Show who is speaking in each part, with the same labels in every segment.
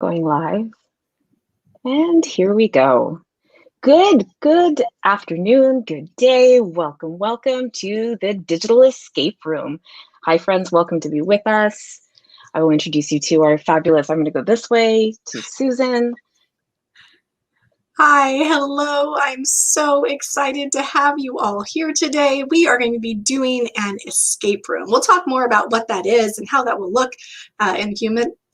Speaker 1: Going live. And here we go. Good afternoon, good day. Welcome to the Digital Escape Room. Hi, friends. Welcome to be with us. I will introduce you to our fabulous, I'm going to go this way, to Susan.
Speaker 2: Hi, hello. I'm so excited to have you all here today. We are going to be doing an escape room. We'll talk more about what that is and how that will look in a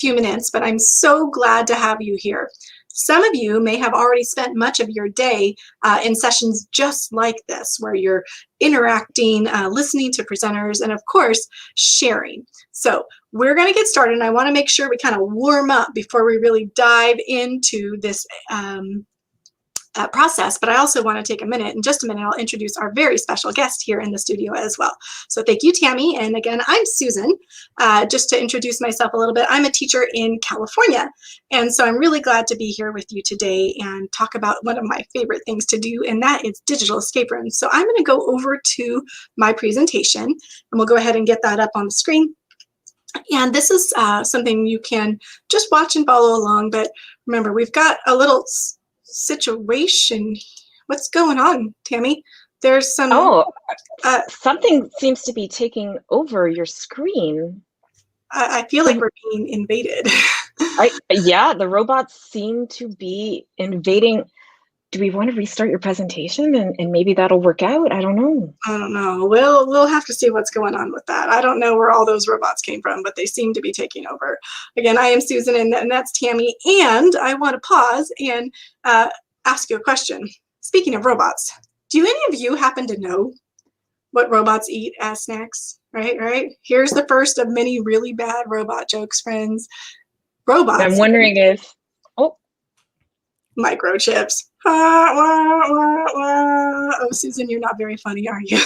Speaker 2: few minutes, but I'm so glad to have you here. Some of you may have already spent much of your day in sessions just like this, where you're interacting, listening to presenters, and of course, sharing. So we're going to get started, and I want to make sure we kind of warm up before we really dive into this process, but I also want to take a minute. In just a minute, I'll introduce our very special guest here in the studio as well. So thank you, Tammy. And again, I'm Susan. Just to introduce myself a little bit, I'm a teacher in California. And so I'm really glad to be here with you today and talk about one of my favorite things to do, and that is digital escape rooms. So I'm going to go over to my presentation, and we'll go ahead and get that up on the screen. And this is something you can just watch and follow along. But remember, we've got a little situation. What's going on, Tammy? There's some.
Speaker 1: Oh, something seems to be taking over your screen.
Speaker 2: I feel like we're being invaded.
Speaker 1: Yeah, the robots seem to be invading. Do we want to restart your presentation and maybe that'll work out? I don't know.
Speaker 2: I don't know. We'll have to see what's going on with that. I don't know where all those robots came from, but they seem to be taking over. Again, I am Susan, and that's Tammy. And I want to pause and ask you a question. Speaking of robots, do any of you happen to know what robots eat as snacks? Right? Here's the first of many really bad robot jokes, friends. Robots.
Speaker 1: I'm wondering if,
Speaker 2: microchips. Oh, Susan, you're not very funny, are you?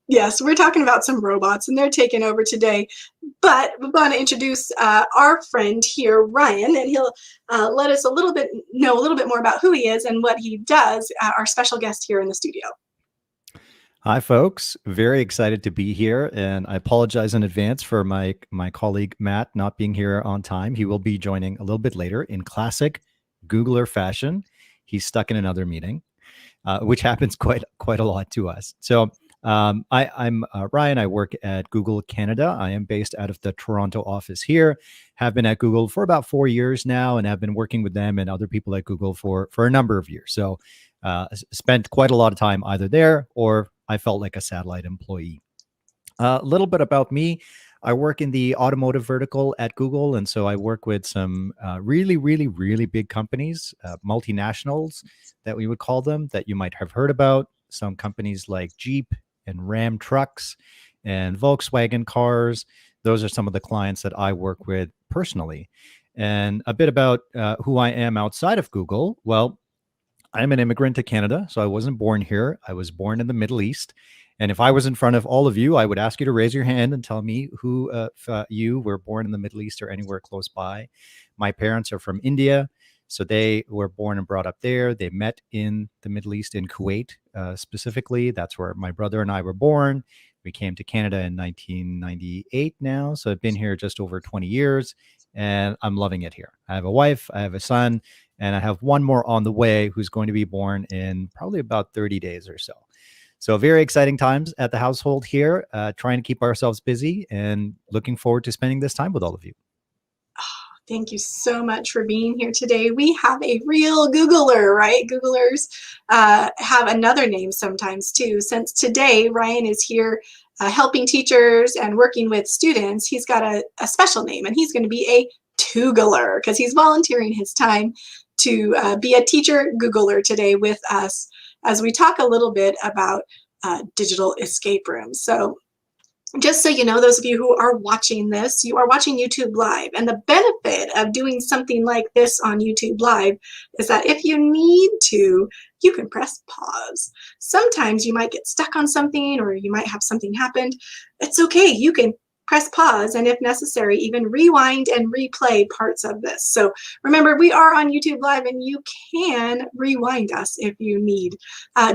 Speaker 2: Yes, we're talking about some robots, and they're taking over today. But we want to introduce our friend here, Ryan, and he'll let us know a little bit more about who he is and what he does. Our special guest here in the studio.
Speaker 3: Hi, folks. Very excited to be here, and I apologize in advance for my colleague Matt not being here on time. He will be joining a little bit later in classic Googler fashion. He's stuck in another meeting, which happens quite a lot to us. So I'm Ryan. I work at Google Canada. I am based out of the Toronto office here. Have been at Google for about 4 years now, and have been working with them and other people at Google for a number of years. So spent quite a lot of time either there or I felt like a satellite employee. A little bit about me. I work in the automotive vertical at Google. And so I work with some really big companies, multinationals that we would call them, that you might have heard about. Some companies like Jeep and Ram trucks and Volkswagen cars. Those are some of the clients that I work with personally. And a bit about who I am outside of Google. Well, I'm an immigrant to Canada, so I wasn't born here. I was born in the Middle East. And if I was in front of all of you, I would ask you to raise your hand and tell me who you were born in the Middle East or anywhere close by. My parents are from India, so they were born and brought up there. They met in the Middle East, in Kuwait specifically. That's where my brother and I were born. We came to Canada in 1998 now, so I've been here just over 20 years, and I'm loving it here. I have a wife, I have a son, and I have one more on the way who's going to be born in probably about 30 days or so. So very exciting times at the household here, trying to keep ourselves busy and looking forward to spending this time with all of you.
Speaker 2: Thank you so much for being here today. We have a real Googler, right? Googlers have another name sometimes too. Since today, Ryan is here helping teachers and working with students, he's got a special name, and he's going to be a Toogler because he's volunteering his time to be a teacher Googler today with us as we talk a little bit about digital escape rooms. So just so you know, those of you who are watching this, you are watching YouTube Live. And the benefit of doing something like this on YouTube Live is that if you need to, you can press pause. Sometimes you might get stuck on something, or you might have something happen. It's okay. You can press pause, and if necessary, even rewind and replay parts of this. So remember, we are on YouTube Live, and you can rewind us if you need.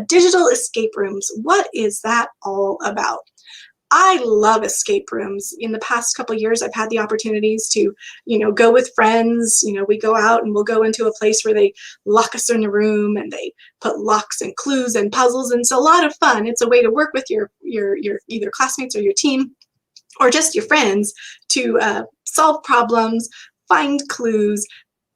Speaker 2: Digital escape rooms, what is that all about? I love escape rooms. In the past couple of years, I've had the opportunities to, go with friends. We go out and we'll go into a place where they lock us in a room and they put locks and clues and puzzles. And it's a lot of fun. It's a way to work with your either classmates or your team or just your friends to solve problems, find clues,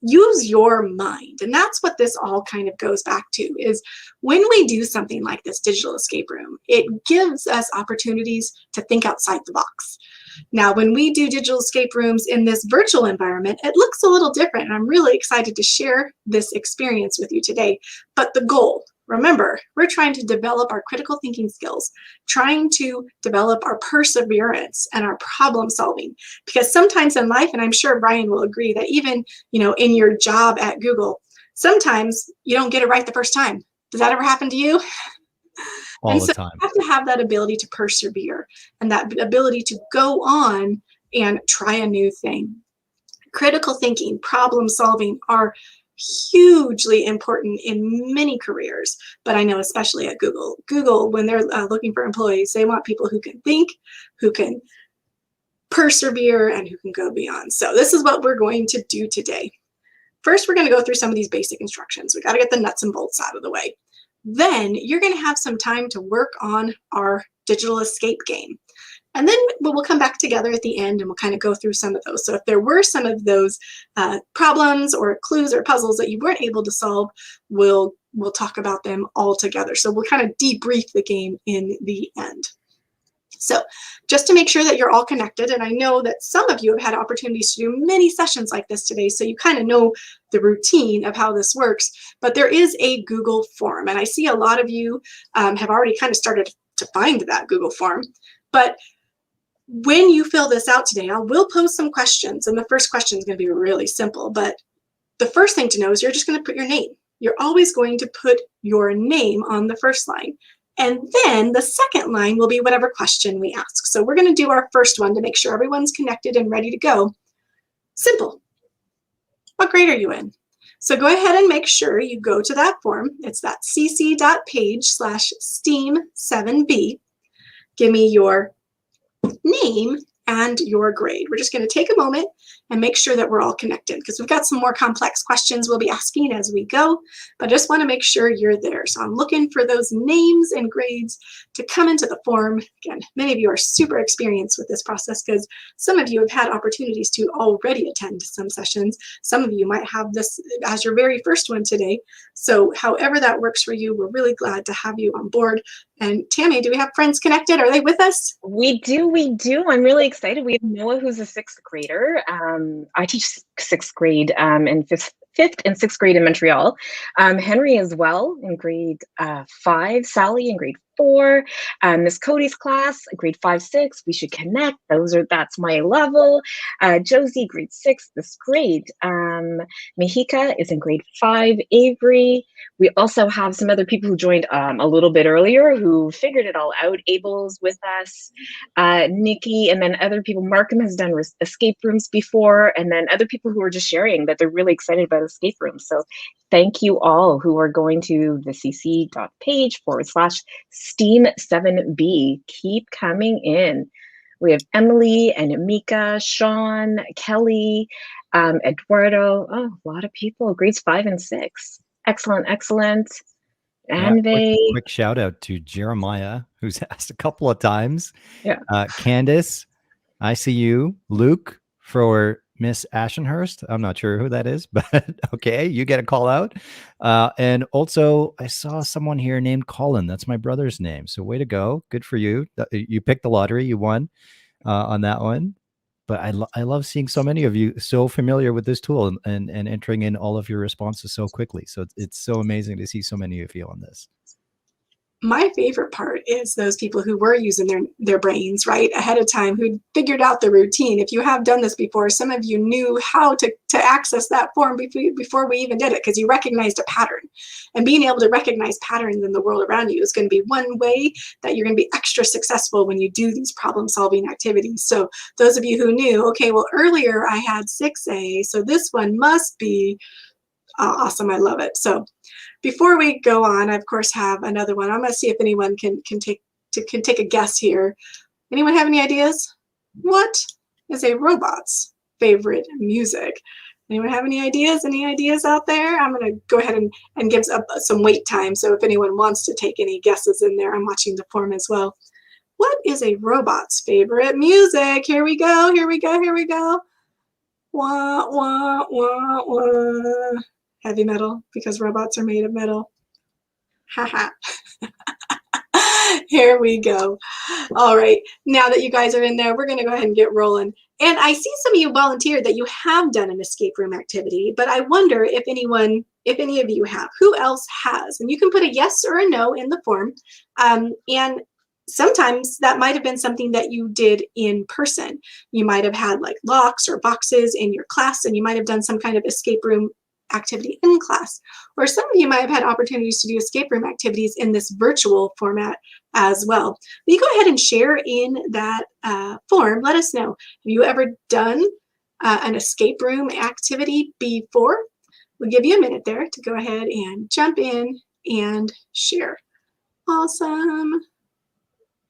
Speaker 2: use your mind. And that's what this all kind of goes back to, is when we do something like this digital escape room, it gives us opportunities to think outside the box. Now, when we do digital escape rooms in this virtual environment, it looks a little different. And I'm really excited to share this experience with you today. But the goal, remember, we're trying to develop our critical thinking skills, trying to develop our perseverance and our problem solving. Because sometimes in life, and I'm sure Brian will agree that even, in your job at Google, sometimes you don't get it right the first time. Does that ever happen to you?
Speaker 3: All the time.
Speaker 2: You have to have that ability to persevere and that ability to go on and try a new thing. Critical thinking, problem solving are hugely important in many careers, but I know especially at Google. Google, when they're looking for employees, they want people who can think, who can persevere, and who can go beyond. So this is what we're going to do today. First, we're going to go through some of these basic instructions. We got to get the nuts and bolts out of the way. Then you're going to have some time to work on our digital escape game. And then we'll come back together at the end and we'll kind of go through some of those. So if there were some of those problems or clues or puzzles that you weren't able to solve, we'll talk about them all together. So we'll kind of debrief the game in the end. So just to make sure that you're all connected, and I know that some of you have had opportunities to do many sessions like this today, so you kind of know the routine of how this works, but there is a Google form, and I see a lot of you have already kind of started to find that Google form. But when you fill this out today, I will pose some questions, and the first question is going to be really simple, but the first thing to know is you're just going to put your name. You're always going to put your name on the first line. And then the second line will be whatever question we ask. So we're going to do our first one to make sure everyone's connected and ready to go. Simple. What grade are you in? So go ahead and make sure you go to that form. It's that cc.page/STEAM7B. Give me your name and your grade. We're just going to take a moment and make sure that we're all connected because we've got some more complex questions we'll be asking as we go, but I just want to make sure you're there. So I'm looking for those names and grades to come into the form. Again, many of you are super experienced with this process because some of you have had opportunities to already attend some sessions. Some of you might have this as your very first one today. So however that works for you, we're really glad to have you on board. And Tammy, do we have friends connected? Are they with us?
Speaker 1: We do. I'm really excited. We have Noah, who's a sixth grader. I teach sixth grade in fifth and sixth grade in Montreal. Henry as well in grade 5. Sally in grade 4. Miss Cody's class, grade 5, 6. We should connect. That's my level. Josie, grade 6, this grade. Mihika is in grade 5. Avery. We also have some other people who joined a little bit earlier who figured it all out. Abel's with us, Nikki, and then other people. Markham has done escape rooms before, and then other people who are just sharing that they're really excited about escape rooms. So thank you all who are going to the cc.page/STEAM7B. Keep coming in. We have Emily and Mika, Sean, Kelly, Eduardo. Oh, a lot of people, grades 5 and 6. Excellent.
Speaker 3: Yeah,
Speaker 1: And
Speaker 3: quick shout out to Jeremiah, who's asked a couple of times.
Speaker 1: Yeah.
Speaker 3: Candace, I see you. Luke for Miss Ashenhurst. I'm not sure who that is, but okay, you get a call out. And also, I saw someone here named Colin. That's my brother's name. So way to go. Good for you. You picked the lottery. You won on that one. But I love seeing so many of you so familiar with this tool and entering in all of your responses so quickly. So it's so amazing to see so many of you on this.
Speaker 2: My favorite part is those people who were using their brains right ahead of time, who figured out the routine. If you have done this before, some of you knew how to access that form before we even did it because you recognized a pattern. And being able to recognize patterns in the world around you is going to be one way that you're going to be extra successful when you do these problem-solving activities. So those of you who knew, okay, well, earlier I had 6A, so this one must be awesome. I love it. So before we go on, I of course have another one. I'm going to see if anyone can take a guess here. Anyone have any ideas? What is a robot's favorite music? Anyone have any ideas? Any ideas out there? I'm going to go ahead and give some wait time. So if anyone wants to take any guesses in there, I'm watching the form as well. What is a robot's favorite music? Here we go, here we go, here we go. Wah, wah, wah, wah. Heavy metal, because robots are made of metal. Haha. Here we go. All right, now that you guys are in there, we're going to go ahead and get rolling. And I see some of you volunteered that you have done an escape room activity, but I wonder if any of you have. Who else has? And you can put a yes or a no in the form. And sometimes that might have been something that you did in person. You might have had like locks or boxes in your class, and you might have done some kind of escape room activity in class. Or some of you might have had opportunities to do escape room activities in this virtual format as well. You go ahead and share in that form. Let us know. Have you ever done an escape room activity before? We'll give you a minute there to go ahead and jump in and share. Awesome.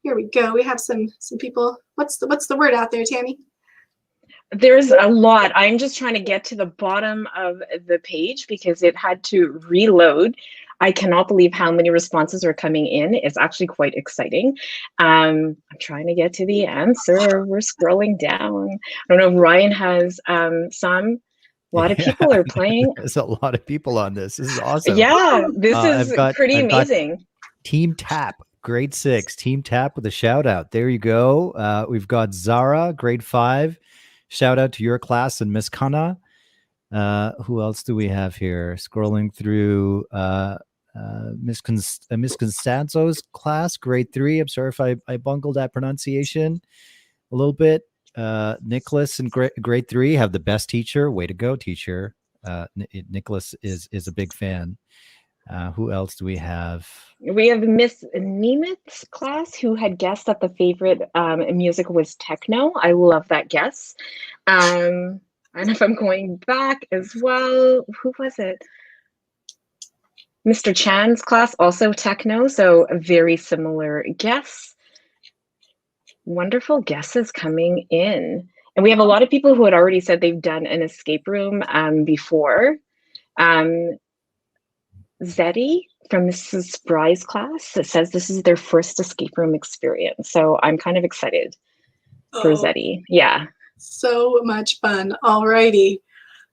Speaker 2: Here we go. We have some people. What's the word out there, Tammy?
Speaker 1: There's a lot. I'm just trying to get to the bottom of the page because it had to reload. I cannot believe how many responses are coming in. It's actually quite exciting. I'm trying to get to the answer. We're scrolling down. I don't know if Ryan has some. A lot of people are playing.
Speaker 3: There's a lot of people on this. This is awesome.
Speaker 1: Yeah, this is pretty amazing.
Speaker 3: Team Tap, grade 6. Team Tap with a shout out. There you go. We've got Zara, grade 5. Shout out to your class and Miss Kana. Who else do we have here? Scrolling through Miss Constanzo's class, grade 3. I'm sorry if I bungled that pronunciation a little bit. Nicholas in grade 3 have the best teacher. Way to go, teacher. Nicholas is a big fan. Who else do we have?
Speaker 1: We have Miss Nemeth's class, who had guessed that the favorite music was techno. I love that guess. And if I'm going back as well, who was it? Mr. Chan's class, also techno, so a very similar guess. Wonderful guesses coming in. And we have a lot of people who had already said they've done an escape room before. Zeddy from Mrs. Spry's class that says this is their first escape room experience. So I'm kind of excited for Zeddy. Yeah.
Speaker 2: So much fun. All righty.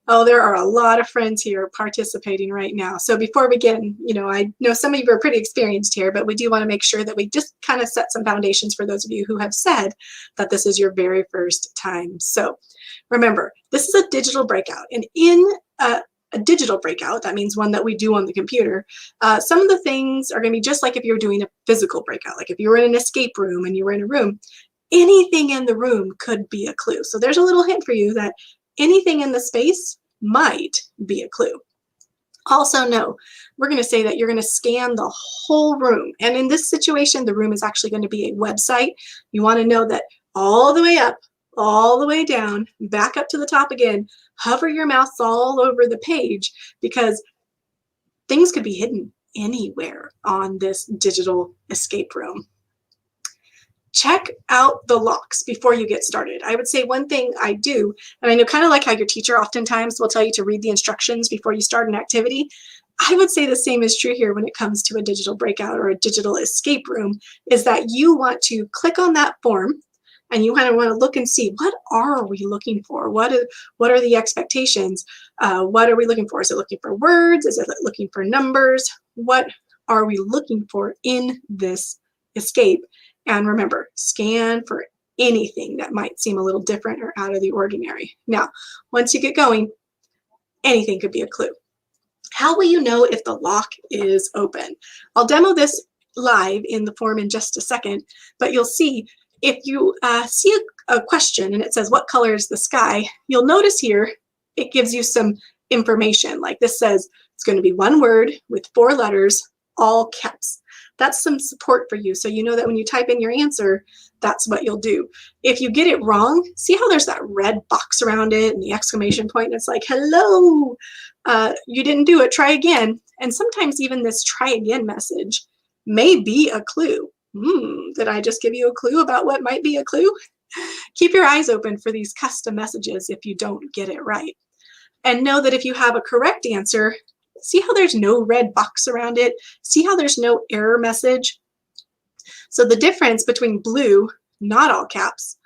Speaker 2: Oh, there are a lot of friends here participating right now. So before we get in, I know some of you are pretty experienced here, but we do want to make sure that we just kind of set some foundations for those of you who have said that this is your very first time. So remember, this is a digital breakout. And in a digital breakout, that means one that we do on the computer, some of the things are going to be just like if you were doing a physical breakout. Like if you were in an escape room and you were in a room, anything in the room could be a clue. So there's a little hint for you that anything in the space might be a clue. Also, no, we're going to say that you're going to scan the whole room. And in this situation, the room is actually going to be a website. You want to know that all the way up, all the way down, back up to the top again, hover your mouse all over the page, because things could be hidden anywhere on this digital escape room. Check out the locks before you get started. I would say one thing I do, and I know kind of like how your teacher oftentimes will tell you to read the instructions before you start an activity, I would say the same is true here when it comes to a digital breakout or a digital escape room, is that you want to click on that form and you kind of want to look and see, what are we looking for? What are the expectations? What are we looking for? Is it looking for words? Is it looking for numbers? What are we looking for in this escape? And remember, scan for anything that might seem a little different or out of the ordinary. Now, once you get going, anything could be a clue. How will you know if the lock is open? I'll demo this live in the form in just a second, but you'll see if you see a question and it says, what color is the sky? You'll notice here, it gives you some information. Like this says, it's going to be one word with 4 letters, all caps. That's some support for you. So you know that when you type in your answer, that's what you'll do. If you get it wrong, see how there's that red box around it and the exclamation point, and it's like, hello, you didn't do it, try again. And sometimes even this try again message may be a clue. Did I just give you a clue about what might be a clue? Keep your eyes open for these custom messages if you don't get it right. And know that if you have a correct answer, see how there's no red box around it? See how there's no error message? So the difference between blue, not all caps,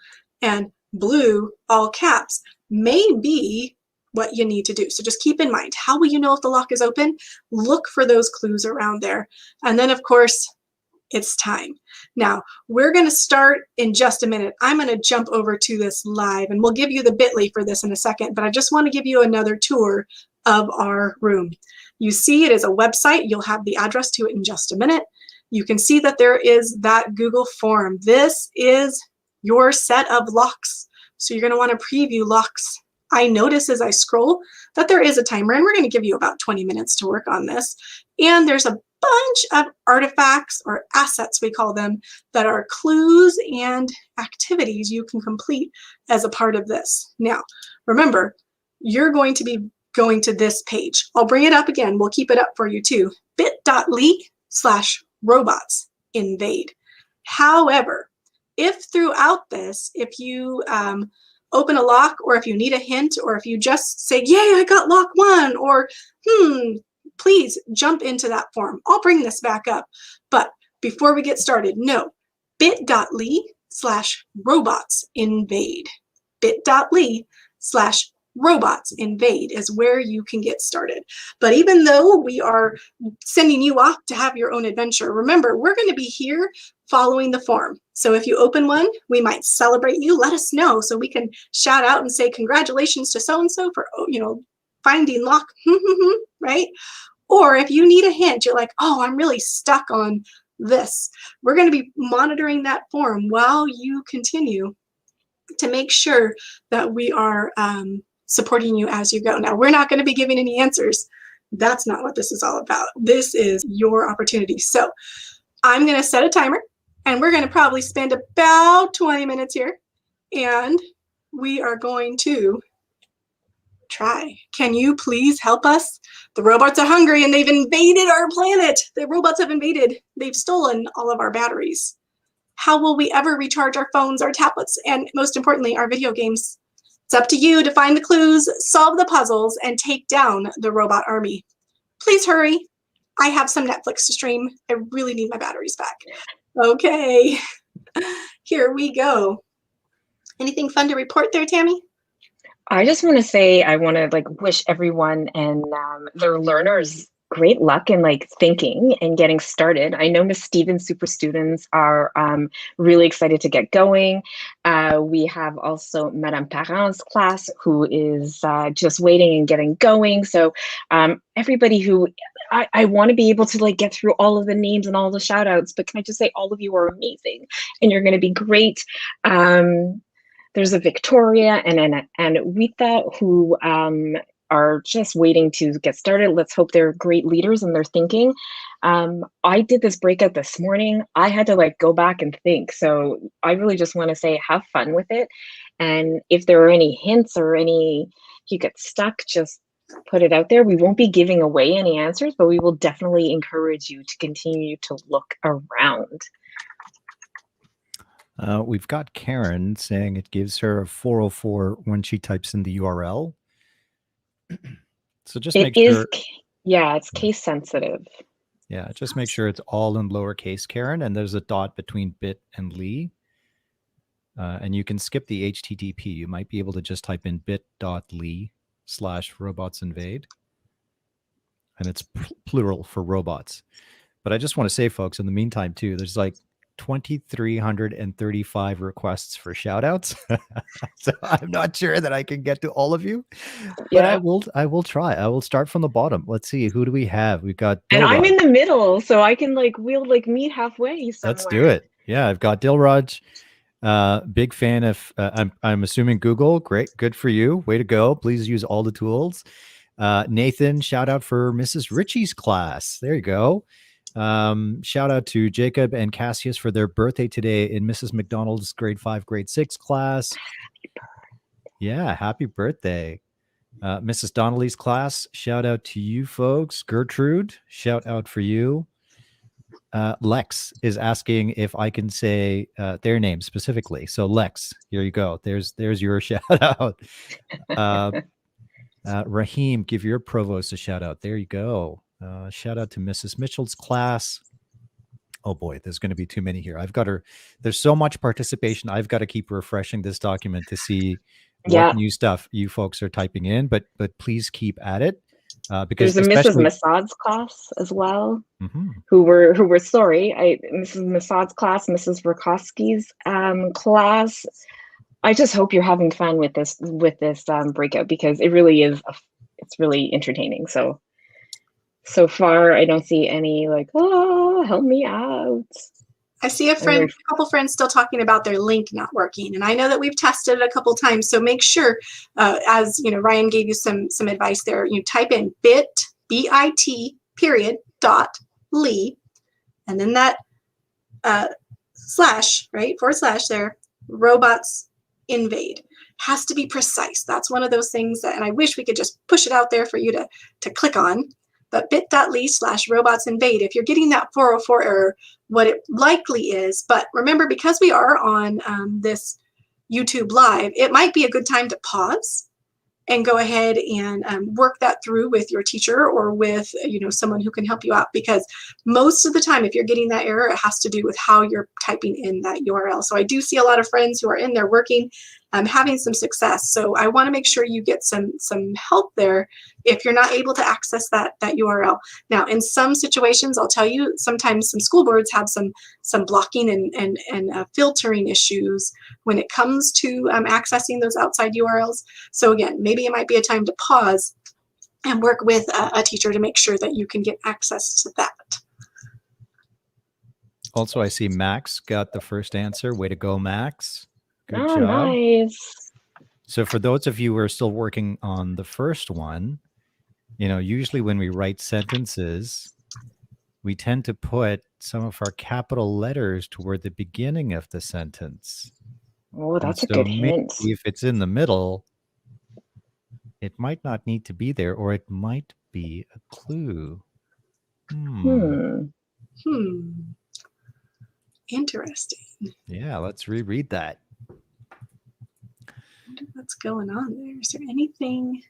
Speaker 2: and blue, all caps, may be what you need to do. So just keep in mind, how will you know if the lock is open? Look for those clues around there. And then, of course, it's time. Now, we're going to start in just a minute. I'm going to jump over to this live, and we'll give you the bit.ly for this in a second, but I just want to give you another tour of our room. You see it is a website. You'll have the address to it in just a minute. You can see that there is that Google form. This is your set of locks. So you're going to want to preview locks. I notice as I scroll that there is a timer, and we're going to give you about 20 minutes to work on this. And there's a bunch of artifacts, or assets we call them, that are clues and activities you can complete as a part of this. Now, remember, you're going to be going to this page. I'll bring it up again. We'll keep it up for you too. bit.ly/robots invade. However, if throughout this, if you open a lock, or if you need a hint, or if you just say, yay, I got lock 1, or please jump into that form. I'll bring this back up. But before we get started, no, bit.ly/robots invade. bit.ly/robots invade is where you can get started. But even though we are sending you off to have your own adventure, remember, we're going to be here following the form. So if you open one, we might celebrate you. Let us know so we can shout out and say congratulations to so-and-so for, finding lock, right? Or if you need a hint, you're like, oh, I'm really stuck on this. We're going to be monitoring that form while you continue to make sure that we are supporting you as you go. Now, we're not going to be giving any answers. That's not what this is all about. This is your opportunity. So I'm going to set a timer, and we're going to probably spend about 20 minutes here, and we are going to try. Can you please help us? The robots are hungry, and they've invaded our planet. The robots have invaded. They've stolen all of our batteries. How will we ever recharge our phones, our tablets, and most importantly, our video games? It's up to you to find the clues, solve the puzzles, and take down the robot army. Please hurry. I have some Netflix to stream. I really need my batteries back. Okay, here we go. Anything fun to report there, Tammy?
Speaker 1: I just want to say I want to wish everyone and their learners great luck in thinking and getting started. I know Miss Stevens super students are really excited to get going. We have also Madame Parent's class who is just waiting and getting going. So everybody who I want to be able to get through all of the names and all the shout outs, but can I just say all of you are amazing and you're going to be great. There's a Victoria and Rita who are just waiting to get started. Let's hope they're great leaders and they're thinking. I did this breakout this morning. I had to go back and think. So I really just want to say have fun with it. And if there are any hints or you get stuck, just put it out there. We won't be giving away any answers, but we will definitely encourage you to continue to look around.
Speaker 3: We've got Karen saying it gives her a 404 when she types in the URL. So just make sure.
Speaker 1: Yeah, it's case sensitive.
Speaker 3: Yeah, just make sure it's all in lowercase, Karen, and there's a dot between bit and ly. And you can skip the HTTP. You might be able to just type in bit.ly/robots invade. And it's plural for robots. But I just want to say, folks, in the meantime, too, there's 2,335 requests for shout outs. So I'm not sure that I can get to all of you, but I will try. I will start from the bottom. Let's see. Who do we have? We've got Dilraj.
Speaker 1: And I'm in the middle, so I can we'll meet halfway somewhere.
Speaker 3: Let's do it. Yeah, I've got Dilraj. Big fan of, I'm assuming Google. Great. Good for you. Way to go. Please use all the tools. Nathan, shout out for Mrs. Ritchie's class. There you go. Shout out to Jacob and Cassius for their birthday today in Mrs. McDonald's grade 5, grade 6 class. Yeah, happy birthday. Mrs. Donnelly's class, shout out to you folks. Gertrude, shout out for you. Lex is asking if I can say their name specifically. So Lex, here you go. There's your shout out. Raheem, give your provost a shout out. There you go. Shout out to Mrs. Mitchell's class. Oh boy, there's going to be too many here. There's so much participation. I've got to keep refreshing this document to see what new stuff you folks are typing in, but please keep at it. Because
Speaker 1: there's a Mrs. Massad's class as well, who were sorry. Mrs. Massad's class, Mrs. Rakowski's class. I just hope you're having fun with this breakout, because it really is. It's really entertaining. So far, I don't see any like, oh, help me out.
Speaker 2: I see a couple friends still talking about their link not working, and I know that we've tested it a couple times. So make sure, as you know, Ryan gave you some advice there. You type in bit period .ly, and then that slash, right, / there, robots invade. Has to be precise. That's one of those things that, and I wish we could just push it out there for you to click on. But bit.ly / robots invade. If you're getting that 404 error, what it likely is, but remember, because we are on this YouTube Live, it might be a good time to pause and go ahead and work that through with your teacher or with someone who can help you out, because most of the time, if you're getting that error, it has to do with how you're typing in that URL. So I do see a lot of friends who are in there working, having some success. So I want to make sure you get some help there if you're not able to access that URL. Now, in some situations, I'll tell you, sometimes some school boards have some blocking and filtering issues when it comes to accessing those outside URLs. So again, maybe it might be a time to pause and work with a teacher to make sure that you can get access to that.
Speaker 3: Also, I see Max got the first answer. Way to go, Max. Good job.
Speaker 1: Nice.
Speaker 3: So for those of you who are still working on the first one, usually when we write sentences, we tend to put some of our capital letters toward the beginning of the sentence.
Speaker 1: Oh, that's a good hint.
Speaker 3: If it's in the middle, it might not need to be there, or it might be a clue.
Speaker 2: Interesting.
Speaker 3: Yeah, let's reread that.
Speaker 2: I wonder what's going on there. Is there anything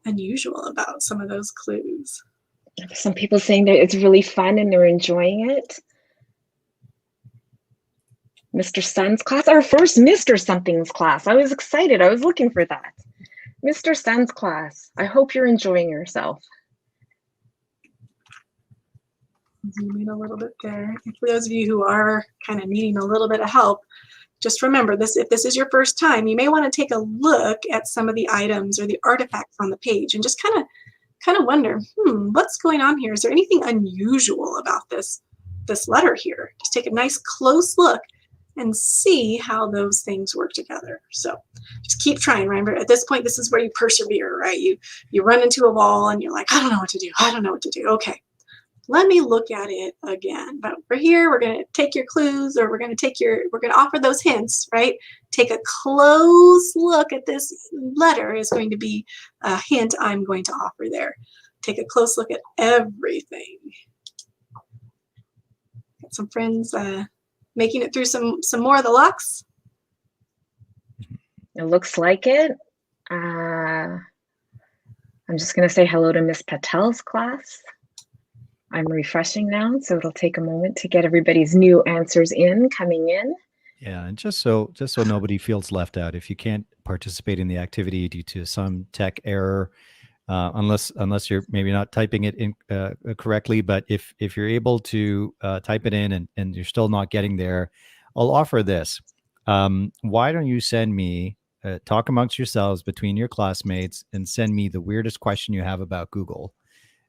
Speaker 2: unusual about some of those clues?
Speaker 1: Some people saying that it's really fun and they're enjoying it. Mr. Sun's class, our first Mr. Something's class. I was excited. I was looking for that. Mr. Sun's class. I hope you're enjoying yourself.
Speaker 2: Zoom in a little bit there. And for those of you who are kind of needing a little bit of help, just remember this: if this is your first time, you may want to take a look at some of the items or the artifacts on the page and just kind of wonder, what's going on here? Is there anything unusual about this letter here? Just take a nice close look and see how those things work together. So just keep trying. Remember, at this point, this is where you persevere, right? You run into a wall and you're like, I don't know what to do. I don't know what to do. Okay, let me look at it again. But we're here, we're going to take your clues, or we're going to offer those hints, right? Take a close look at this letter is going to be a hint I'm going to offer there. Take a close look at everything. Got some friends making it through some more of the locks.
Speaker 1: It looks like it. I'm just going to say hello to Miss Patel's class. I'm refreshing now, so it'll take a moment to get everybody's new answers coming in.
Speaker 3: Yeah, and just so nobody feels left out, if you can't participate in the activity due to some tech error, unless you're maybe not typing it in correctly, but if you're able to type it in and you're still not getting there, I'll offer this. Why don't you send me, talk amongst yourselves between your classmates and send me the weirdest question you have about Google,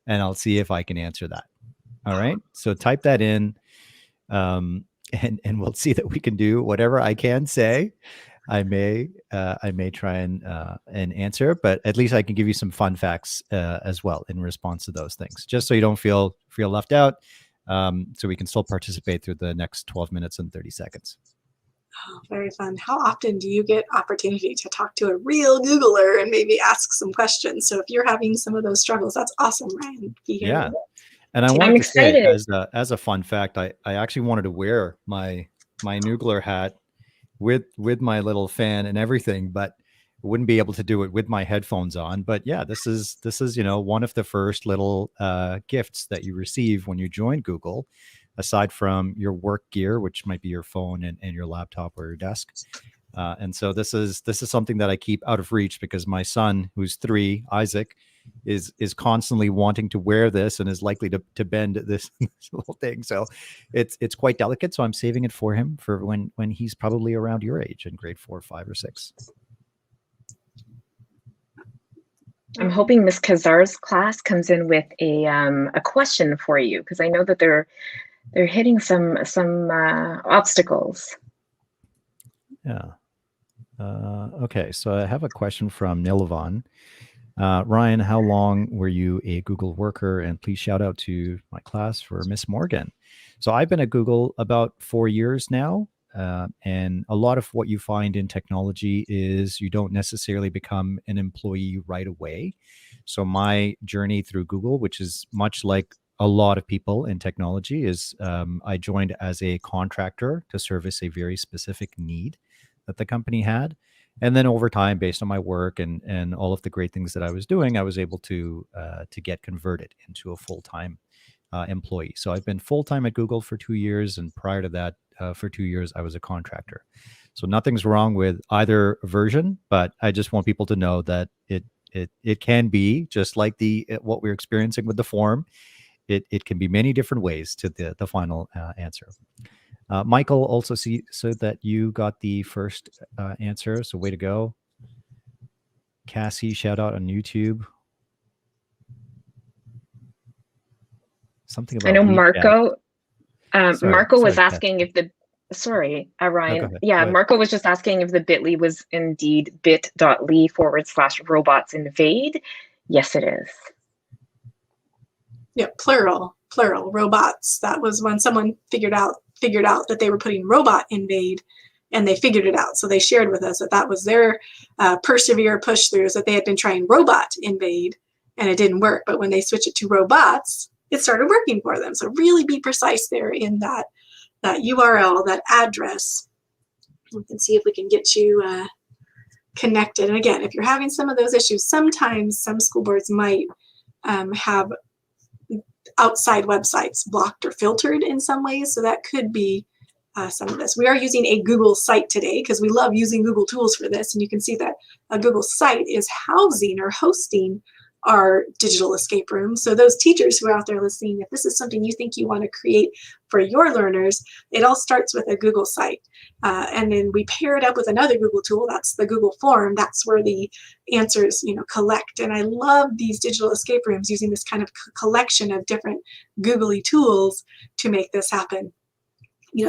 Speaker 3: and I'll see if I can answer that. All right. So type that in, and we'll see that we can do whatever I can say. I may try and answer, but at least I can give you some fun facts as well in response to those things, just so you don't feel left out. So we can still participate through the next 12 minutes and 30 seconds.
Speaker 2: Oh, very fun. How often do you get opportunity to talk to a real Googler and maybe ask some questions? So if you're having some of those struggles, that's awesome, Ryan.
Speaker 3: Yeah. And I
Speaker 1: I'm
Speaker 3: wanted to say,
Speaker 1: excited.
Speaker 3: as a fun fact, I actually wanted to wear my Noogler hat with my little fan and everything, but wouldn't be able to do it with my headphones on. But yeah, this is one of the first little gifts that you receive when you join Google, aside from your work gear, which might be your phone and your laptop or your desk. And so this is something that I keep out of reach because my son, who's 3, Isaac, is constantly wanting to wear this and is likely to bend this, this little thing. So it's quite delicate. So I'm saving it for him for when he's probably around your age in grade 4, 5, or 6.
Speaker 1: I'm hoping Miss Kazar's class comes in with a question for you, because I know that they're hitting some obstacles.
Speaker 3: Yeah. Okay, so I have a question from Nilovan. Ryan, how long were you a Google worker? And please shout out to my class for Miss Morgan. So I've been at Google about 4 years now. And a lot of what you find in technology is you don't necessarily become an employee right away. So my journey through Google, which is much like a lot of people in technology, is I joined as a contractor to service a very specific need that the company had. And then over time, based on my work and all of the great things that I was doing, I was able to get converted into a full-time employee. So I've been full-time at Google for 2 years, and prior to that, for 2 years, I was a contractor. So nothing's wrong with either version, but I just want people to know that it can be just like what we're experiencing with the form. It can be many different ways to the final answer. Michael also said that you got the first answer, so way to go. Cassie, shout out on YouTube. Something about
Speaker 1: I know
Speaker 3: WeChat.
Speaker 1: Marco. Marco was
Speaker 3: Sorry,
Speaker 1: asking
Speaker 3: Cassie.
Speaker 1: if the sorry,
Speaker 3: No, go
Speaker 1: Ryan.
Speaker 3: ahead.
Speaker 1: Yeah,
Speaker 3: Go ahead.
Speaker 1: Marco was just asking if the bit.ly was indeed bit.ly/robots invade. Yes, it is.
Speaker 2: Yeah, plural, robots. That was when someone figured out that they were putting robot invade, and they figured it out. So they shared with us that that was their persevere push throughs, that they had been trying robot invade and it didn't work. But when they switched it to robots, it started working for them. So really be precise there in that URL, that address. We can see if we can get you connected. And again, if you're having some of those issues, sometimes some school boards might have outside websites blocked or filtered in some ways. So that could be some of this. We are using a Google site today because we love using Google tools for this. And you can see that a Google site is housing or hosting our digital escape room. So those teachers who are out there listening, if this is something you think you want to create for your learners, it all starts with a Google site. And then we pair it up with another Google tool. That's the Google form. That's where the answers, collect. And I love these digital escape rooms using this kind of collection of different googly tools to make this happen.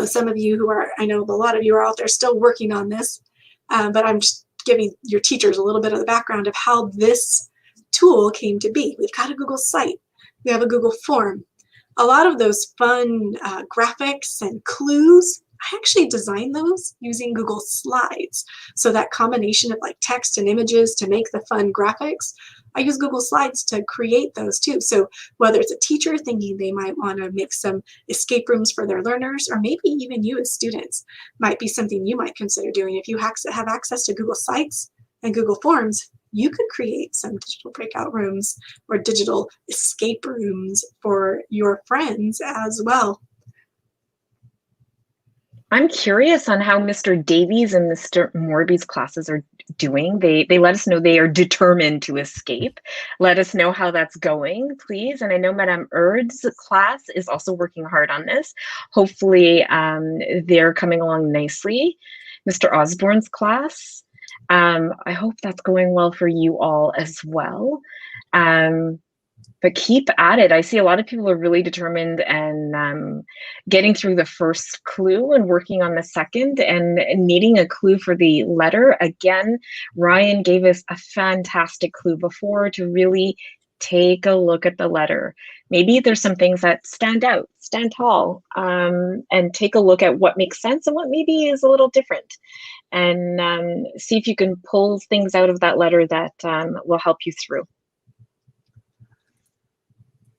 Speaker 2: Some of you I know a lot of you are out there still working on this, but I'm just giving your teachers a little bit of the background of how this tool came to be. We've got a Google site. We have a Google form. A lot of those fun graphics and clues, I actually designed those using Google Slides. So that combination of like text and images to make the fun graphics, I use Google Slides to create those too. So whether it's a teacher thinking they might want to make some escape rooms for their learners, or maybe even you as students, might be something you might consider doing. If you have access to Google Sites and Google Forms, you could create some digital breakout rooms or digital escape rooms for your friends as well.
Speaker 1: I'm curious on how Mr. Davies and Mr. Morby's classes are doing. They let us know they are determined to escape. Let us know how that's going, please. And I know Madame Erd's class is also working hard on this. Hopefully they're coming along nicely. Mr. Osborne's class, I hope that's going well for you all as well. But keep at it. I see a lot of people are really determined and getting through the first clue and working on the second and needing a clue for the letter. Again, Ryan gave us a fantastic clue before to really take a look at the letter. Maybe there's some things that stand out, stand tall, and take a look at what makes sense and what maybe is a little different. And see if you can pull things out of that letter that will help you through.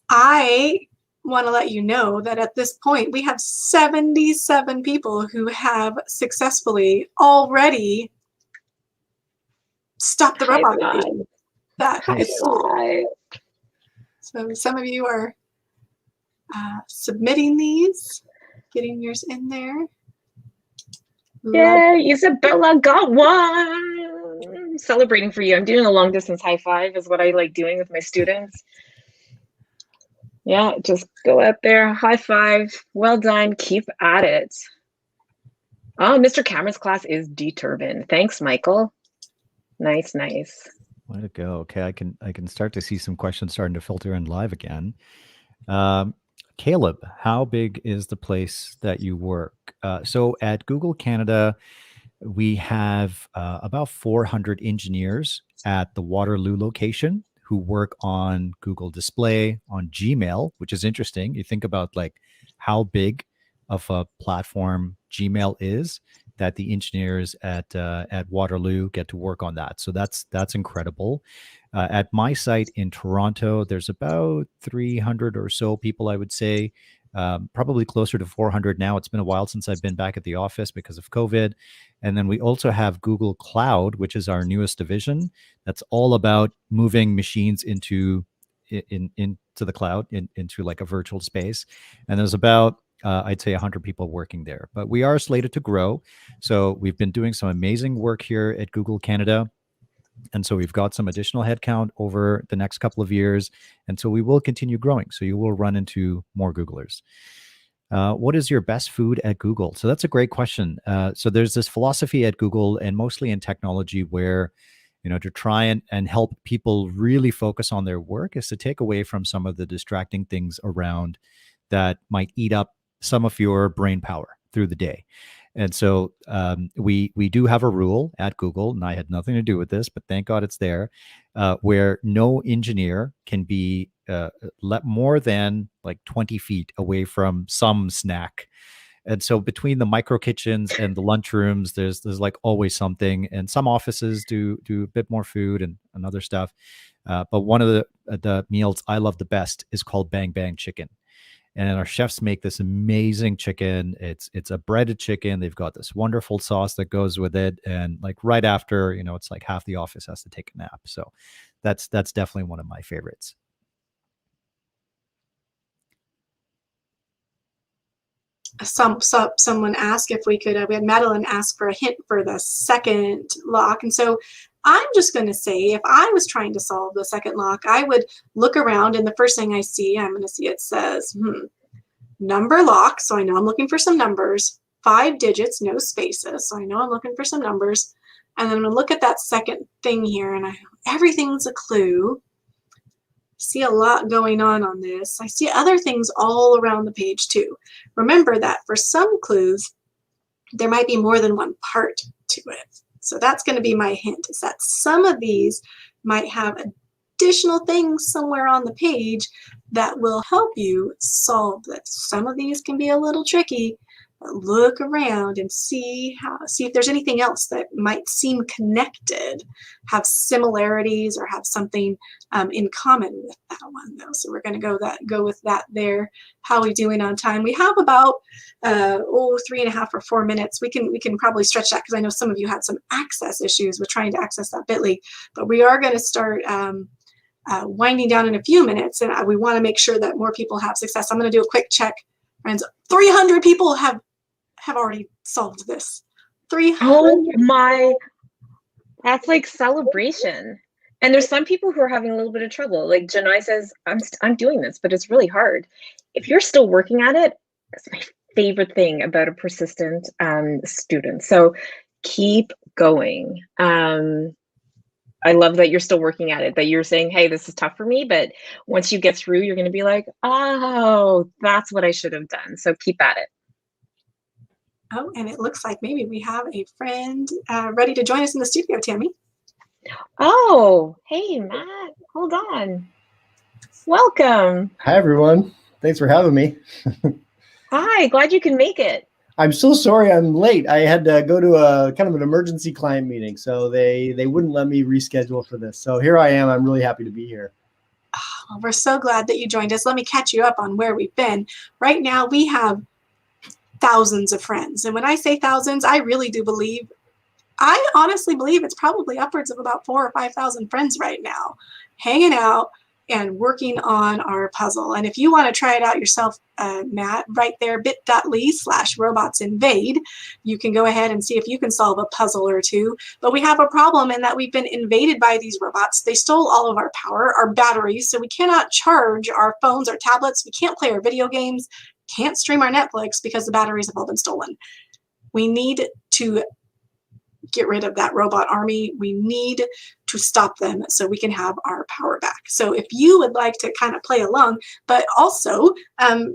Speaker 2: I want to let you know that at this point, we have 77 people who have successfully already stopped the
Speaker 1: High
Speaker 2: robot
Speaker 1: five.
Speaker 2: invasion. That
Speaker 1: High
Speaker 2: is so
Speaker 1: five.
Speaker 2: So some of you are submitting these, getting yours in there.
Speaker 1: Yay, Isabella got one. Celebrating for you. I'm doing a long distance high five is what I like doing with my students. Yeah, just go out there, high five. Well done. Keep at it. Oh, Mr. Cameron's class is determined. Thanks, Michael. Nice, nice.
Speaker 3: Way to go. Okay, I can start to see some questions starting to filter in live again. Caleb, how big is the place that you work? So at Google Canada, we have about 400 engineers at the Waterloo location who work on Google Display, on Gmail, which is interesting. You think about like how big of a platform Gmail is, that the engineers at Waterloo get to work on that. So that's incredible. At my site in Toronto, there's about 300 or so people, I would say, probably closer to 400 now. It's been a while since I've been back at the office because of COVID. And then we also have Google Cloud, which is our newest division. That's all about moving machines into the cloud, into like a virtual space. And there's about I'd say 100 people working there, but we are slated to grow. So we've been doing some amazing work here at Google Canada. And so we've got some additional headcount over the next couple of years. And so we will continue growing. So you will run into more Googlers. What is your best food at Google? So that's a great question. So there's this philosophy at Google, and mostly in technology, where, you know, to try and help people really focus on their work is to take away from some of the distracting things around that might eat up some of your brain power through the day. And so we do have a rule at Google, and I had nothing to do with this, but thank God it's there, where no engineer can be let more than like 20 feet away from some snack. And so between the micro kitchens and the lunchrooms, there's like always something. And some offices do a bit more food and other stuff. But one of the meals I love the best is called Bang Bang Chicken. And our chefs make this amazing chicken. It's a breaded chicken. They've got this wonderful sauce that goes with it. And like right after, you know, it's like half the office has to take a nap. So that's definitely one of my favorites.
Speaker 2: Someone asked if we could, we had Madeline ask for a hint for the second lock. And so I'm just going to say, if I was trying to solve the second lock, I would look around, and the first thing I see, I'm going to see it says, number lock. So I know I'm looking for some numbers, 5 digits, no spaces. So I know I'm looking for some numbers. And then I'm going to look at that second thing here, and everything's a clue. See a lot going on this. I see other things all around the page too. Remember that for some clues, there might be more than one part to it. So that's going to be my hint, is that some of these might have additional things somewhere on the page that will help you solve this. Some of these can be a little tricky, but look around and see if there's anything else that might seem connected, have similarities, or have something in common with that one though. So we're going to go with that there. How are we doing on time? We have about 3.5 or 4 minutes. We can probably stretch that, because I know some of you had some access issues with trying to access that bit.ly, but we are going to start winding down in a few minutes, and we want to make sure that more people have success. I'm going to do a quick check, friends. 300 people have already solved this. 300.
Speaker 1: Oh my, that's like celebration. And there's some people who are having a little bit of trouble. Like Janai says, I'm doing this, but it's really hard. If you're still working at it, that's my favorite thing about a persistent student. So keep going. I love that you're still working at it, that you're saying, hey, this is tough for me, but once you get through, you're going to be like, oh, that's what I should have done. So keep at it.
Speaker 2: Oh, and it looks like maybe we have a friend ready to join us in the studio, Tammy.
Speaker 1: Oh, hey, Matt, hold on. Welcome.
Speaker 4: Hi, everyone. Thanks for having me.
Speaker 1: Hi, glad you can make it.
Speaker 4: I'm so sorry I'm late. I had to go to a kind of an emergency client meeting, so they wouldn't let me reschedule for this. So here I am. I'm really happy to be here.
Speaker 2: Well, we're so glad that you joined us. Let me catch you up on where we've been. Right now, we have thousands of friends. And when I say thousands, I really do believe, I honestly believe it's probably upwards of about 4,000 or 5,000 friends right now, hanging out and working on our puzzle. And if you want to try it out yourself, Matt, right there, bit.ly/robotsinvade, you can go ahead and see if you can solve a puzzle or two. But we have a problem in that we've been invaded by these robots. They stole all of our power, our batteries, so we cannot charge our phones, our tablets. We can't play our video games, can't stream our Netflix because the batteries have all been stolen. We need to get rid of that robot army. We need to stop them so we can have our power back. So if you would like to kind of play along, but also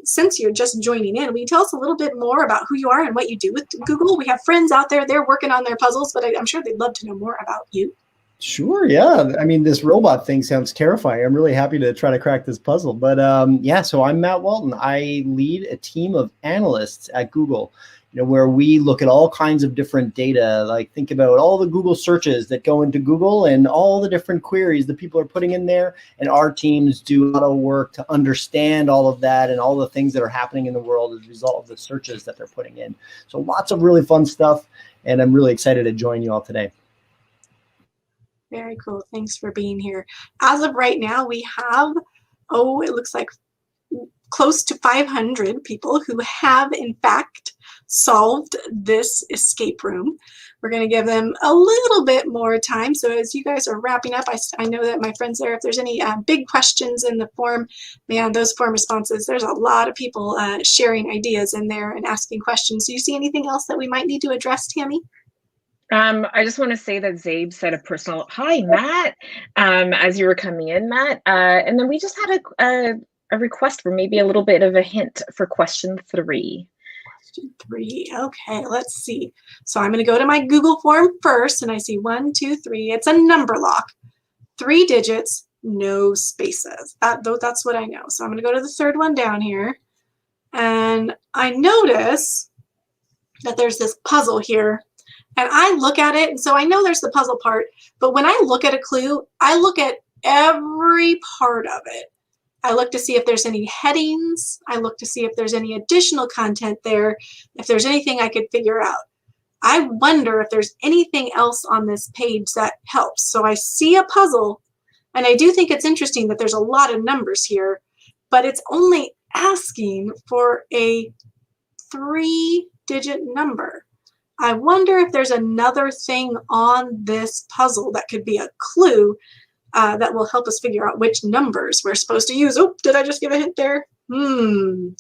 Speaker 2: since you're just joining in, will you tell us a little bit more about who you are and what you do with Google? We have friends out there, they're working on their puzzles, but I'm sure they'd love to know more about you.
Speaker 4: Sure, yeah. I mean, this robot thing sounds terrifying. I'm really happy to try to crack this puzzle. But yeah, so I'm Matt Walton. I lead a team of analysts at Google, where we look at all kinds of different data, like think about all the Google searches that go into Google and all the different queries that people are putting in there. And our teams do a lot of work to understand all of that and all the things that are happening in the world as a result of the searches that they're putting in. So lots of really fun stuff. And I'm really excited to join you all today.
Speaker 2: Very cool. Thanks for being here. As of right now, we have, it looks like close to 500 people who have, in fact, solved this escape room. We're going to give them a little bit more time. So as you guys are wrapping up, I know that my friends there, if there's any big questions in the form, man, those form responses, there's a lot of people sharing ideas in there and asking questions. Do you see anything else that we might need to address, Tammy?
Speaker 1: I just want to say that Zabe said a personal hi, Matt, as you were coming in, Matt. And then we just had a request for maybe a little bit of a hint for question 3.
Speaker 2: Question 3. Okay, let's see. So I'm going to go to my Google form first, and I see 1, 2, 3. It's a number lock. 3 digits, no spaces. That's what I know. So I'm going to go to the third one down here. And I notice that there's this puzzle here. And I look at it, and so I know there's the puzzle part, but when I look at a clue, I look at every part of it. I look to see if there's any headings. I look to see if there's any additional content there, if there's anything I could figure out. I wonder if there's anything else on this page that helps. So I see a puzzle, and I do think it's interesting that there's a lot of numbers here, but it's only asking for a 3-digit number. I wonder if there's another thing on this puzzle that could be a clue that will help us figure out which numbers we're supposed to use. Oh, did I just give a hint there? It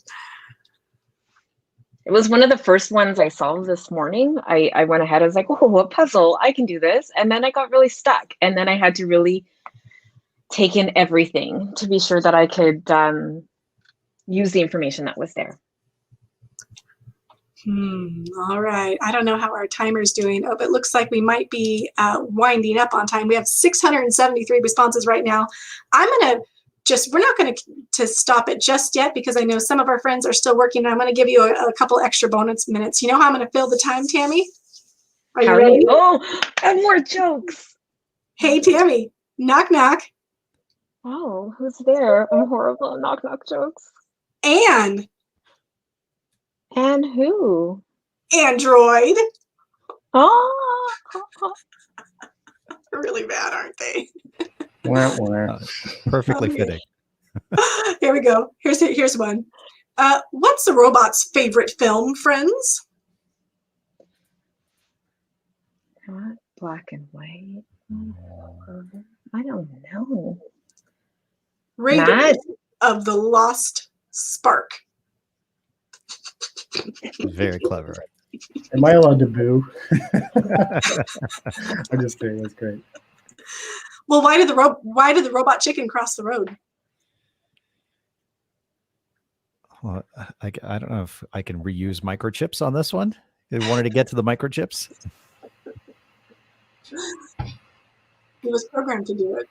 Speaker 1: was one of the first ones I solved this morning. I went ahead, I was like, oh, what puzzle? I can do this. And then I got really stuck. And then I had to really take in everything to be sure that I could use the information that was there.
Speaker 2: All right. I don't know how our timer's doing. Oh, but it looks like we might be winding up on time. We have 673 responses right now. We're not going to stop it just yet because I know some of our friends are still working. I'm going to give you a couple extra bonus minutes. You know how I'm going to fill the time, Tammy? Are you ready?
Speaker 1: Oh, and more jokes.
Speaker 2: Hey, Tammy. Knock, knock.
Speaker 1: Oh, who's there? I'm horrible at knock, knock jokes.
Speaker 2: And
Speaker 1: who?
Speaker 2: Android.
Speaker 1: Oh.
Speaker 2: They're really bad, aren't they?
Speaker 3: Perfectly fitting.
Speaker 2: Here we go. Here's one. What's the robot's favorite film, friends?
Speaker 1: Not black and white. I don't know.
Speaker 2: Raiders of the Lost Spark.
Speaker 3: Very clever.
Speaker 4: Am I allowed to boo? I'm just kidding. That's great.
Speaker 2: Well, why did the robot chicken cross the road?
Speaker 3: Well, I don't know if I can reuse microchips on this one. They wanted to get to the microchips.
Speaker 2: He was programmed to do it.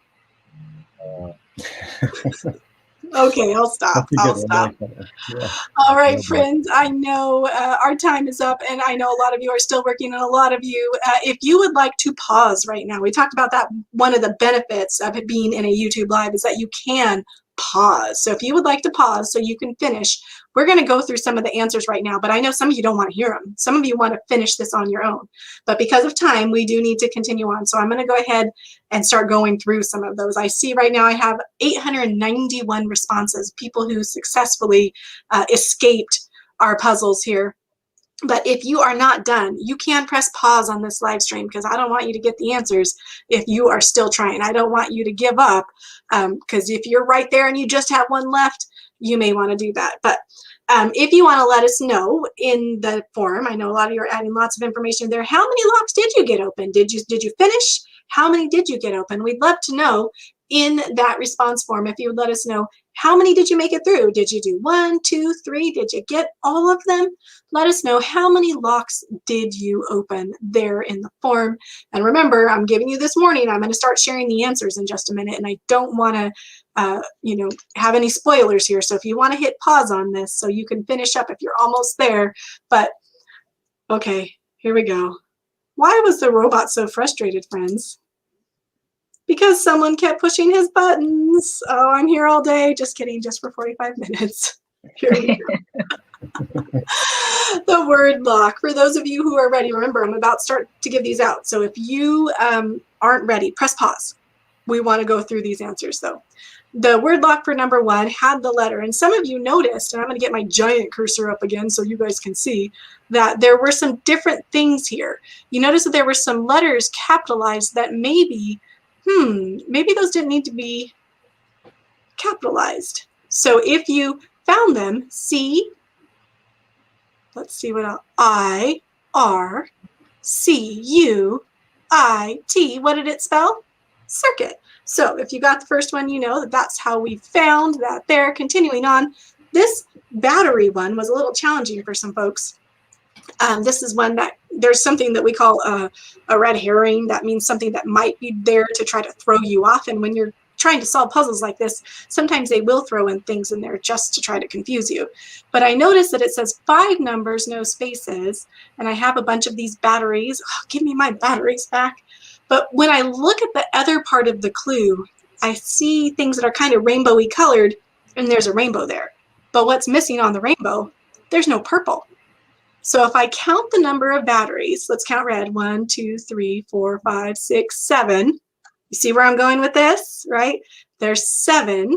Speaker 2: Okay, I'll stop. Yeah. All right, friends, I know our time is up, and I know a lot of you are still working, and a lot of you, if you would like to pause right now, we talked about that. One of the benefits of it being in a YouTube Live is that you can pause. So if you would like to pause so you can finish, we're going to go through some of the answers right now, but I know some of you don't want to hear them. Some of you want to finish this on your own. But because of time, we do need to continue on. So I'm going to go ahead and start going through some of those. I see right now I have 891 responses, people who successfully escaped our puzzles here. But if you are not done, you can press pause on this live stream, because I don't want you to get the answers if you are still trying. I don't want you to give up, because if you're right there and you just have one left, you may want to do that. But if you want to let us know in the forum, I know a lot of you are adding lots of information there. How many locks did you get open? Did you finish? How many did you get open? We'd love to know in that response form if you would let us know, how many did you make it through? Did you do 1, 2, 3? Did you get all of them? Let us know, how many locks did you open there in the form. And remember, I'm giving you this warning. I'm going to start sharing the answers in just a minute, and I don't want to have any spoilers here. So if you want to hit pause on this so you can finish up if you're almost there. But okay, here we go. Why was the robot so frustrated, friends? Because someone kept pushing his buttons. Oh, I'm here all day. Just kidding, just for 45 minutes. Here we go. The word lock. For those of you who are ready, remember, I'm about to start to give these out. So if you aren't ready, press pause. We want to go through these answers, though. The word lock for number 1 had the letter, and some of you noticed, and I'm going to get my giant cursor up again so you guys can see, that there were some different things here. You notice that there were some letters capitalized that maybe those didn't need to be capitalized. So if you found them, C, let's see what else, I, R, C, U, I, T, what did it spell? Circuit. So if you got the first one, you know that that's how we found that there. Continuing on, this battery one was a little challenging for some folks. This is one that there's something that we call a red herring. That means something that might be there to try to throw you off. And when you're trying to solve puzzles like this, sometimes they will throw in things in there just to try to confuse you. But I noticed that it says 5 numbers, no spaces, and I have a bunch of these batteries. Oh, give me my batteries back. But when I look at the other part of the clue, I see things that are kind of rainbowy colored, and there's a rainbow there. But what's missing on the rainbow? There's no purple. So if I count the number of batteries, let's count red, 1, 2, 3, 4, 5, 6, 7. You see where I'm going with this, right? There's 7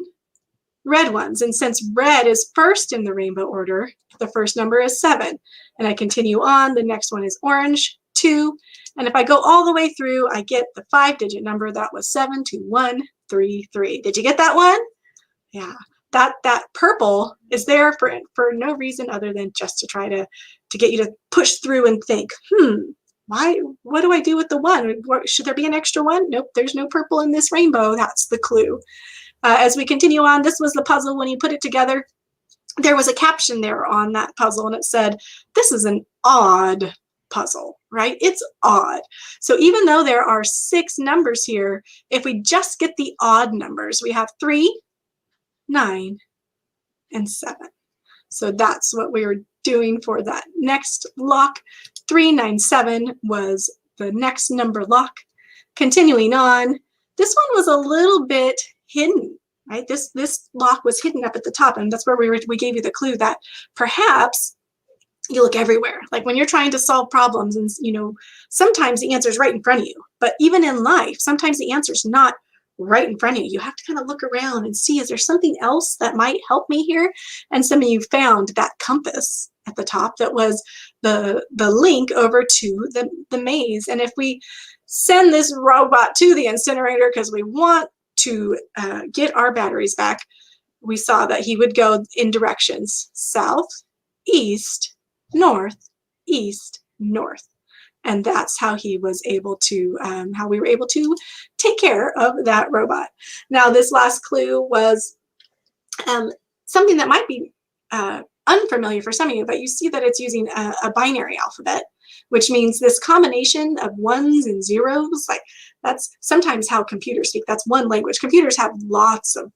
Speaker 2: red ones. And since red is first in the rainbow order, the first number is 7. And I continue on, the next one is orange, 2. And if I go all the way through, I get the 5-digit number. That was 72133. Did you get that one? Yeah. That purple is there for no reason other than just to try to get you to push through and think, what do I do with the 1? Should there be an extra one? Nope, there's no purple in this rainbow. That's the clue. As we continue on, this was the puzzle. When you put it together, there was a caption there on that puzzle, and it said, this is an odd puzzle, right? It's odd. So even though there are 6 numbers here, if we just get the odd numbers, we have 3, 9, and 7. So that's what we were doing for that next lock. 397 was the next number lock. Continuing on, this one was a little bit hidden, right? This lock was hidden up at the top, and that's where we gave you the clue that perhaps you look everywhere. Like when you're trying to solve problems, and sometimes the answer is right in front of you. But even in life, sometimes the answer is not right in front of you. You have to kind of look around and see, is there something else that might help me here? And some of you found that compass at the top that was the link over to the maze. And if we send this robot to the incinerator because we want to get our batteries back, we saw that he would go in directions south, east, north, east, north. And that's how he was able to, how we were able to take care of that robot. Now, this last clue was something that might be unfamiliar for some of you, but you see that it's using a binary alphabet, which means this combination of 1s and 0s. Like that's sometimes how computers speak. That's one language. Computers have lots of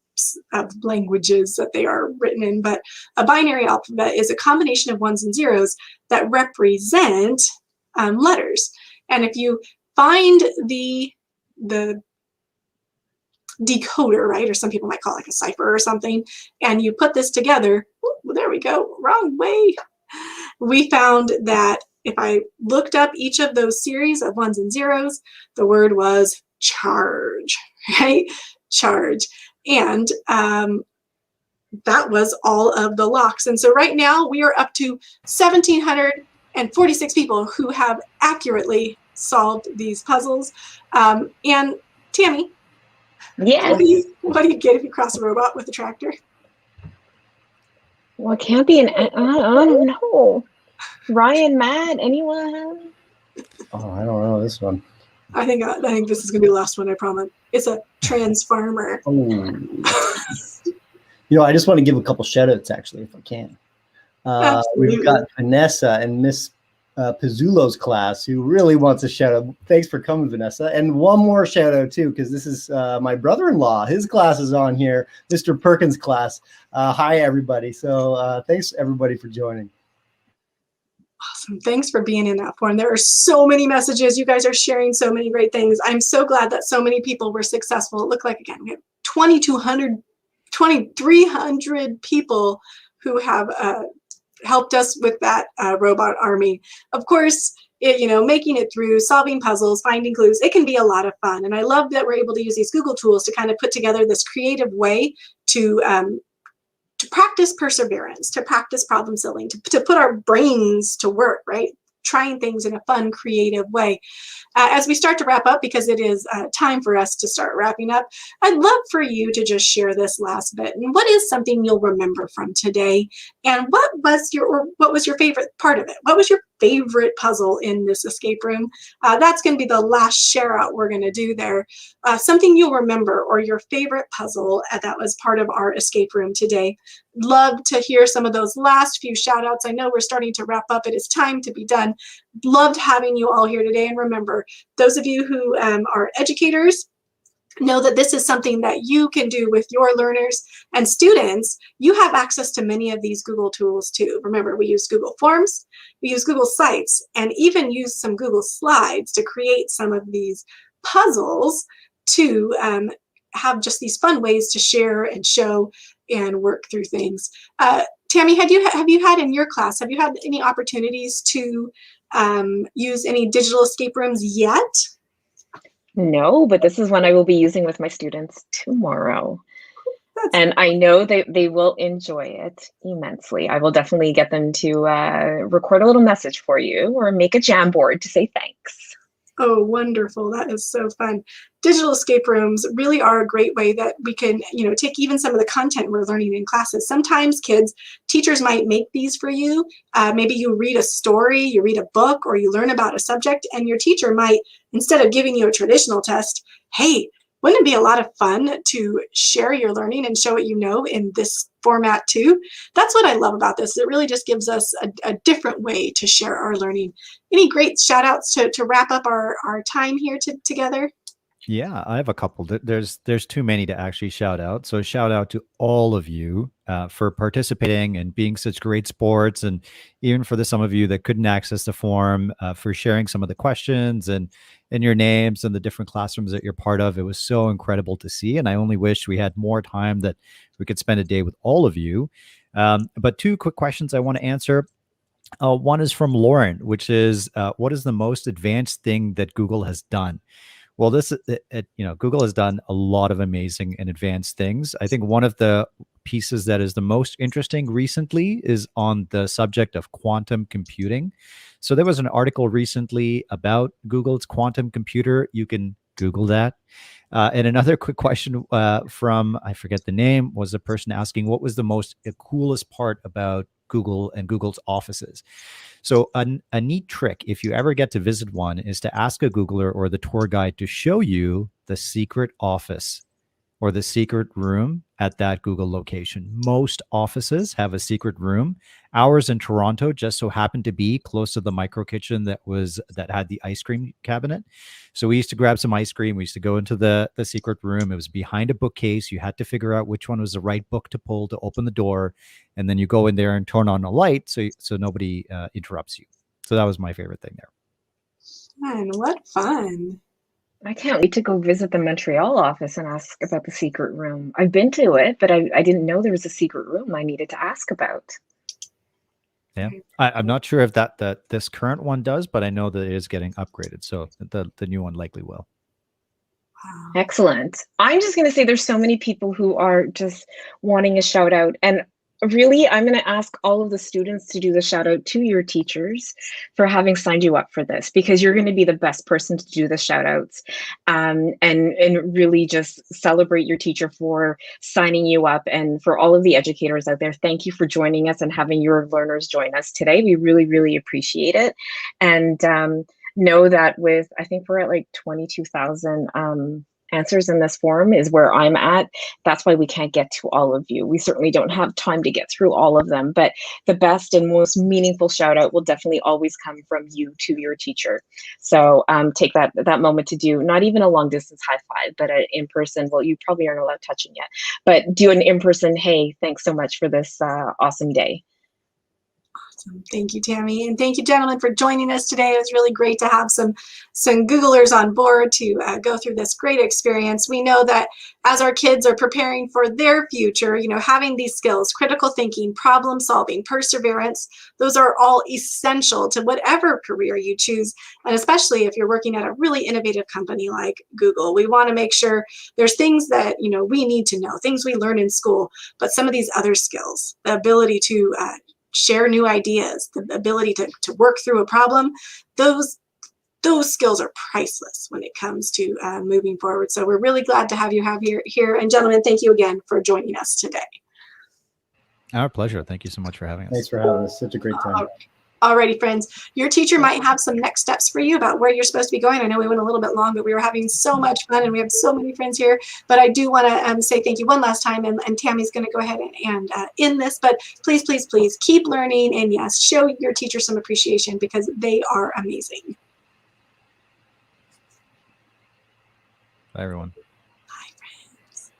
Speaker 2: languages that they are written in, but a binary alphabet is a combination of 1s and 0s that represent letters. And if you find the decoder, right? Or some people might call it like a cipher or something. And you put this together. Ooh, there we go. Wrong way. We found that if I looked up each of those series of ones and zeros, the word was charge, right? Charge. And that was all of the locks. And so right now we are up to 1,746 people who have accurately solved these puzzles. And Tammy,
Speaker 1: Yes.
Speaker 2: what do you get if you cross a robot with a tractor?
Speaker 1: Well, it can't be I don't know. Ryan, Matt, anyone?
Speaker 4: Oh, I don't know this one.
Speaker 2: I think this is gonna be the last one. I promise. It's a transformer.
Speaker 4: Oh. I just want to give a couple shout outs actually, if I can. We've got Vanessa and Miss Pizzulo's class who really wants a shout out. Thanks for coming, Vanessa. And one more shout out too, because this is my brother-in-law. His class is on here, Mr. Perkins' class. Hi, everybody. So thanks everybody for joining.
Speaker 2: Awesome. Thanks for being in that forum. There are so many messages. You guys are sharing so many great things. I'm so glad that so many people were successful. It looked like, again, we have 2,300 people who have helped us with that robot army. Of course, making it through, solving puzzles, finding clues, it can be a lot of fun. And I love that we're able to use these Google tools to kind of put together this creative way to practice perseverance, to practice problem solving, to put our brains to work, right? Trying things in a fun, creative way. As we start to wrap up, because it is time for us to start wrapping up, I'd love for you to just share this last bit. And what is something you'll remember from today? And what was your favorite part of it? What was your favorite puzzle in this escape room? That's going to be the last share out we're going to do there. Something you'll remember, or your favorite puzzle that was part of our escape room today. Love to hear some of those last few shout outs. I know we're starting to wrap up. It is time to be done. Loved having you all here today. And remember, those of you who are educators, know that this is something that you can do with your learners and students. You have access to many of these Google tools too. Remember, we use Google Forms, we use Google Sites, and even use some Google Slides to create some of these puzzles to have just these fun ways to share and show and work through things. Tammy, have you had in your class, have you had any opportunities to use any digital escape rooms yet?
Speaker 1: No, but this is one I will be using with my students tomorrow. And I know they will enjoy it immensely. I will definitely get them to record a little message for you or make a Jamboard to say thanks.
Speaker 2: Oh, wonderful. That is so fun. Digital escape rooms really are a great way that we can, take even some of the content we're learning in classes. Sometimes teachers might make these for you. Maybe you read a story, you read a book, or you learn about a subject, and your teacher might, instead of giving you a traditional test, hey, wouldn't it be a lot of fun to share your learning and show what you know in this format too? That's what I love about this. It really just gives us a different way to share our learning. Any great shout outs to wrap up our time here together?
Speaker 3: Yeah, I have a couple. There's too many to actually shout out. So shout out to all of you for participating and being such great sports, and even for some of you that couldn't access the forum, for sharing some of the questions and your names and the different classrooms that you're part of. It was so incredible to see, and I only wish we had more time that we could spend a day with all of you. But two quick questions I want to answer. One is from Lauren, which is, what is the most advanced thing that Google has done? Well, Google has done a lot of amazing and advanced things. I think one of the pieces that is the most interesting recently is on the subject of quantum computing. So there was an article recently about Google's quantum computer. You can Google that. And another quick question from, I forget the name, was a person asking what was the coolest part about Google and Google's offices. So a neat trick, if you ever get to visit one, is to ask a Googler or the tour guide to show you the secret office or the secret room at that Google location. Most offices have a secret room. Ours in Toronto just so happened to be close to the micro kitchen that had the ice cream cabinet. So we used to grab some ice cream. We used to go into the secret room. It was behind a bookcase. You had to figure out which one was the right book to pull to open the door. And then you go in there and turn on a light so nobody interrupts you. So that was my favorite thing there.
Speaker 2: Fun. What fun.
Speaker 1: I can't wait to go visit the Montreal office and ask about the secret room. I've been to it, but I didn't know there was a secret room I needed to ask about.
Speaker 3: Yeah, I'm not sure if that this current one does, but I know that it is getting upgraded, so the new one likely will.
Speaker 2: Wow.
Speaker 1: Excellent. I'm just going to say there's so many people who are just wanting a shout out. And really, I'm going to ask all of the students to do the shout out to your teachers for having signed you up for this, because you're going to be the best person to do the shout outs, and really just celebrate your teacher for signing you up. And for all of the educators out there, thank you for joining us and having your learners join us today. We really, really appreciate it. And know that with, I think we're at like 22,000 answers in this form is where I'm at. That's why we can't get to all of you. We certainly don't have time to get through all of them, but the best and most meaningful shout out will definitely always come from you to your teacher. So take that moment to do not even a long distance high five, but an in-person, well, you probably aren't allowed touching yet, but do an in-person, hey, thanks so much for this awesome day.
Speaker 2: Awesome. Thank you, Tammy. And thank you, gentlemen, for joining us today. It was really great to have some Googlers on board to go through this great experience. We know that as our kids are preparing for their future, you know, having these skills, critical thinking, problem solving, perseverance, those are all essential to whatever career you choose. And especially if you're working at a really innovative company like Google, we want to make sure there's things that, you know, we need to know, things we learn in school, but some of these other skills, the ability to share new ideas, the ability to work through a problem, those skills are priceless when it comes to moving forward. So we're really glad to have you here. And gentlemen, thank you again for joining us today.
Speaker 3: Our pleasure. Thank you so much for having us.
Speaker 4: Thanks for having us. Such a great time.
Speaker 2: Alrighty, friends. Your teacher might have some next steps for you about where you're supposed to be going. I know we went a little bit long, but we were having so much fun and we have so many friends here. But I do want to say thank you one last time. And Tammy's going to go ahead and end this. But please, please, please keep learning. And yes, show your teacher some appreciation because they are amazing.
Speaker 3: Bye, everyone.